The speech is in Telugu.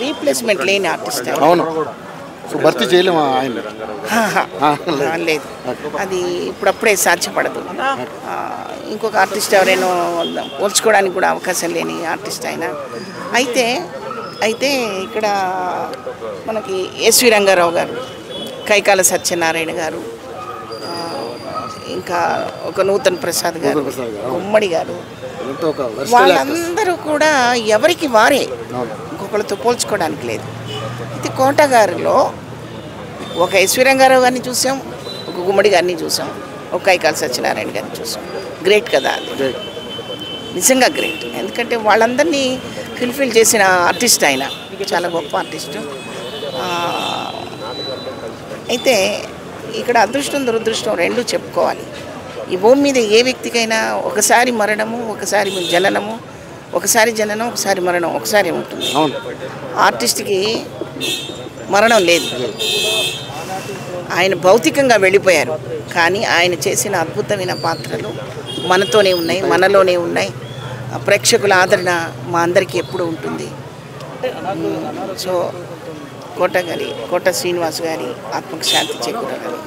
రీప్లేస్మెంట్ లేని ఆర్టిస్ట్. అవును, సో భర్తీ చేయలేము ఆయన. లేదు, అది ఇప్పుడప్పుడే సాధ్యపడదు. ఇంకొక ఆర్టిస్ట్ ఎవరైనా పోల్చుకోవడానికి కూడా అవకాశం లేని ఆర్టిస్ట్ ఆయన. అయితే ఇక్కడ మనకి ఎస్వి రంగారావు గారు, కైకాల సత్యనారాయణ గారు, ఇంకా ఒక నూతన్ ప్రసాద్ గారు, గుమ్మడి గారు, వాళ్ళందరూ కూడా ఎవరికి వారే, ఇంకొకరితో పోల్చుకోవడానికి లేదు. అయితే కోట గారిలో ఒక ఎస్వి రంగారావు గారిని చూసాం, ఒక గుమ్మడి గారిని చూసాం, ఒక కైకాల సత్యనారాయణ గారిని చూసాం. గ్రేట్ కదా అది, నిజంగా గ్రేట్. ఎందుకంటే వాళ్ళందరినీ ఫుల్ఫిల్ చేసిన ఆర్టిస్ట్ ఆయన, చాలా గొప్ప ఆర్టిస్టు. అయితే ఇక్కడ అదృష్టం దురదృష్టం రెండు చెప్పుకోవాలి. ఈ భూమి మీద ఏ వ్యక్తికైనా ఒకసారి మరణము, ఒకసారి జననము, ఒకసారి జననం, ఒకసారి మరణం, ఒకసారి ఉంటుంది. ఆర్టిస్ట్కి మరణం లేదు. ఆయన భౌతికంగా వెళ్ళిపోయారు, కానీ ఆయన చేసిన అద్భుతమైన పాత్రలు మనతోనే ఉన్నాయి, మనలోనే ఉన్నాయి. ప్రేక్షకుల ఆదరణ మా అందరికీ ఎప్పుడు ఉంటుంది. సో కోట శ్రీనివాస్ గారి ఆత్మకు శాంతి చేకూరాలి.